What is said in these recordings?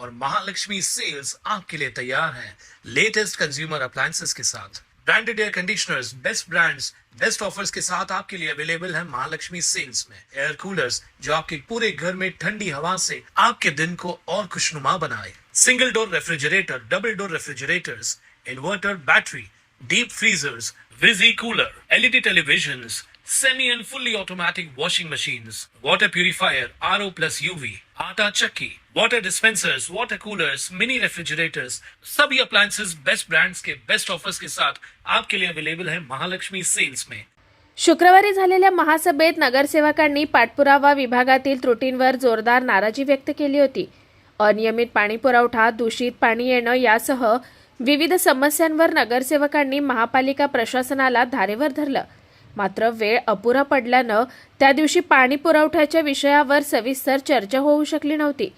और महालक्ष्मी सेल्स आपके लिए तैयार है लेटेस्ट कंज्यूमर अप्लायंसेस के साथ। Branded air conditioners, best brands, best offers के साथ आपके लिए अवेलेबल है महालक्ष्मी सेल्स में। एयर कूलर्स जो आपके पूरे घर में ठंडी हवा से आपके दिन को और खुशनुमा बनाए। Single door refrigerator, double door refrigerators, inverter battery, deep freezers, विजी cooler, LED televisions, semi and fully automatic washing machines, water purifier, RO plus UV, आटा चक्की, water dispensers, water coolers, mini refrigerators, सभी appliances बेस्ट ब्रांड्स के best offers के साथ आपके लिए available है Mahalakshmi sales में। शुक्रवारी झालेल्या महासभेत नगरसेवकांनी पाठपुरावा विभागातील त्रुटींवर जोरदार नाराजी व्यक्त केली होती। अनियमित पाणी पुरवठा, दूषित पाणी येणं यासह विविध समस्यांवर नगरसेवकांनी महापालिका प्रशासनाला धारेवर धरलं। मात्र वेळ अपुरा पडल्यानं त्या दिवशी पाणी पुरवठ्याच्या विषयावर सविस्तर चर्चा होऊ शकली नव्हती।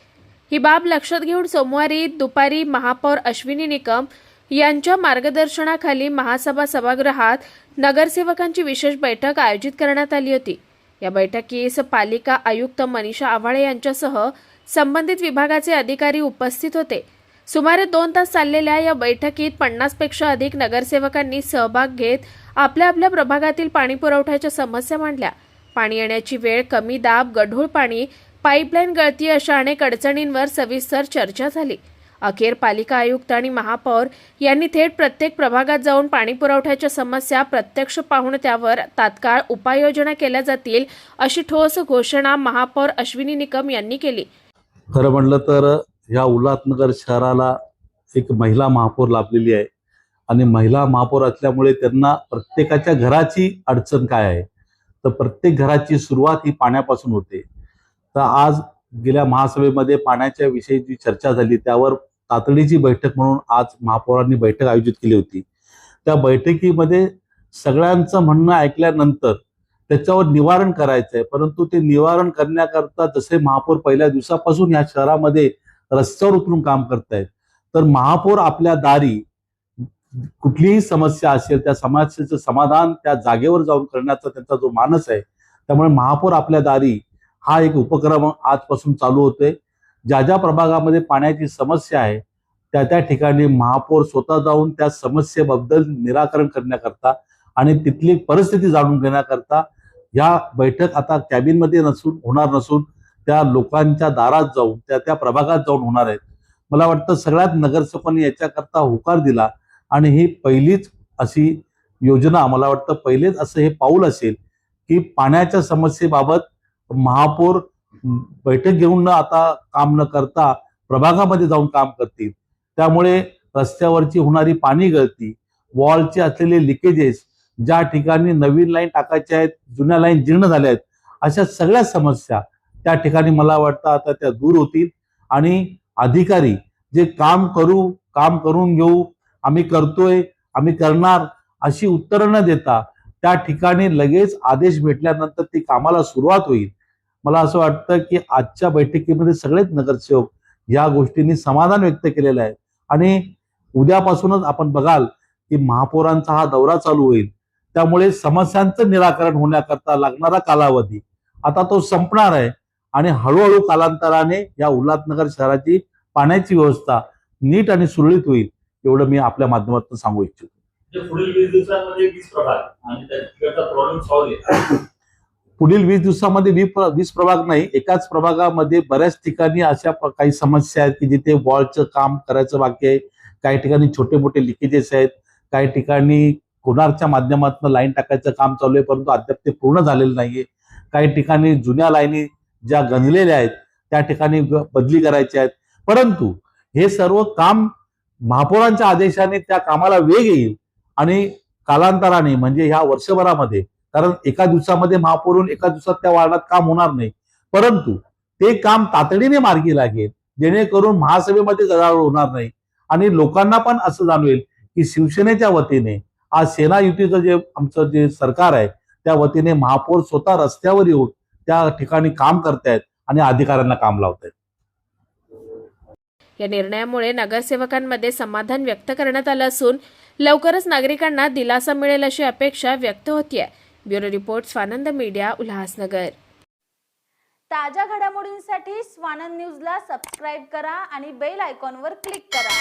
ही बाब लक्षात घेऊन सोमवारी दुपारी महापौर अश्विनी निकम यांच्या मार्गदर्शनाखाली महासभा सभागृहात नगरसेवकांची विशेष बैठक आयोजित करण्यात आली होती। या बैठकीस पालिका आयुक्त मनीषा आव्हाळे यांच्यासह संबंधित विभागाचे अधिकारी उपस्थित होते। सुमारे 2 तास चाललेल्या या बैठकीत 50 पेक्षा अधिक नगरसेवकांनी सहभाग घेत आपल्या आपल्या प्रभागातील पाणी पुरवठ्याच्या समस्या मांडल्या। पाणी येण्याची वेळ, कमी दाब, गढूळ पाणी, पाईपलाईन गळती अशा अनेक अडचणींवर सविस्तर चर्चा झाली। अखेर पालिका आयुक्त आणि महापौर यांनी थेट प्रत्येक प्रभागात जाऊन पाणी पुरवठ्याच्या समस्या प्रत्यक्ष पाहून त्यावर तात्काळ उपाययोजना केल्या जातील अशी ठोस घोषणा महापौर अश्विनी निकम यांनी केली। खरं म्हणलं तर या उल्हासनगर शहराला एक महिला महापौर लाभलेली आहे आणि महिला महापौर असल्यामुळे त्यांना प्रत्येकाच्या घराची अडचण काय आहे तर प्रत्येक घराची सुरुवात ही पाण्यापासून होते। तर आज गेल्या महासभेमध्ये पाण्याच्या विषयी जी चर्चा झाली त्यावर तातडीची बैठक म्हणून आज महापौरांनी बैठक आयोजित केली होती। त्या बैठकीमध्ये सगळ्यांचं म्हणणं ऐकल्यानंतर त्याच्यावर निवारण करायचं आहे, परंतु ते निवारण करण्याकरता जसे महापौर पहिल्या दिवसापासून या शहरामध्ये रस्त्यावर उतरून काम करतायत, तर महापौर आपल्या दारी कुठलीही समस्या असेल त्या समस्येचं समाधान त्या जागेवर जाऊन करण्याचा त्यांचा जो मानस आहे, त्यामुळे महापौर आपल्या दारी हा एक उपक्रम आजपासून चालू होतोय। ज्या ज्या प्रभागामध्ये पाण्याची समस्या आहे त्या त्या ठिकाणी महापौर स्वतः जाऊन त्या समस्येबद्दल निराकरण करण्याकरता आणि तिथली परिस्थिती जाणून घेण्याकरता या बैठक आता कॅबिनमध्ये होणार नसून त्या लोकांच्या दारात जाऊन त्या त्या प्रभागात जाऊन होणार आहेत। मला वाटतं सगळ्यात नगरसेवकांनी याच्याकरता होकार दिला आणि ही पहिलीच अशी योजना, मला वाटतं पहिलेच असं हे पाऊल असेल की पाण्याच्या समस्येबाबत महापौर बैठक घेऊन न आता काम न करता प्रभागामध्ये जाऊन काम करतील। त्यामुळे रस्त्यावरची होणारी पाणी गळती, वॉलचे असलेले लिकेजेस, ज्या ठिकाणी नवीन लाईन टाकायच्या आहेत, जुन्या लाईन जीर्ण झाल्या आहेत, अशा सगळ्या समस्या त्या ठिकाणी मला वाटतं आता त्या दूर होतील आणि अधिकारी जे काम करून घेऊ, आम्ही करतोय, आम्ही करणार अशी उत्तरं न देता त्या ठिकाणी लगेच आदेश भेटल्यानंतर ती कामाला सुरुवात होईल। मला असं वाटतं की आजच्या बैठकीमध्ये सगळेच नगरसेवक या गोष्टींनी समाधान व्यक्त केलेलं आहे आणि उद्यापासूनच आपण बघाल की महापौरांचा हा दौरा चालू होईल। त्यामुळे समस्यांचं निराकरण होण्याकरता लागणारा कालावधी आता तो संपणार आहे आणि हळूहळू कालांतराने या उल्हासनगर शहराची पाण्याची व्यवस्था नीट आणि सुरळीत होईल, एवढं मी आपल्या माध्यमातून सांगू इच्छितो। पुढील 20 दिवसांमध्ये 20 प्रभाग आणि त्याचा प्रॉब्लेम सॉल्व्ह आहे। पुढील 20 दिवसामध्ये 20 प्रभाग नाही, एकाच प्रभागामध्ये बऱ्याच ठिकाणी अशा काही समस्या आहेत की जिथे वॉलचं काम करायचं बाकी आहे, काही ठिकाणी छोटे मोठे लिकेजेस आहेत, काही ठिकाणी कोणारच्या माध्यमातून लाईन टाकायचं काम चालू आहे परंतु अद्याप ते पूर्ण झालेलं नाहीये, काही ठिकाणी जुन्या लाईनी ज्या गंजलेल्या आहेत त्या ठिकाणी बदली करायच्या आहेत। परंतु हे सर्व काम महापौरांच्या आदेशाने त्या कामाला वेग येईल आणि कालांतराने म्हणजे ह्या वर्षभरामध्ये, कारण एका दिवसामध्ये महापौरून एका दिवसात त्या वार्डात काम होणार नाही, परंतु ते काम तातडीने मार्गी लागेल जेणेकरून महासभेमध्ये गदारोळ होणार नाही आणि लोकांना पण असं जाणवेल की शिवसेनेच्या वतीने आज सेना युतीचं जे आमचं जे सरकार आहे त्या वतीने महापौर स्वतः रस्त्यावर येऊन त्या ठिकाणी काम करतायत आणि अधिकाऱ्यांना काम लावतायत। या निर्णयामुळे नगरसेवकांमध्ये समाधान व्यक्त करण्यात आलं असून लवकरच नागरिकांना दिलासा मिळेल अशी अपेक्षा व्यक्त होतीये। Bureau report, Swanand media, Ulhasnagar. ताज्या घडामोडींसाठी स्वानंद न्यूजला सबस्क्राईब करा आणि बेल आयकॉनवर क्लिक करा.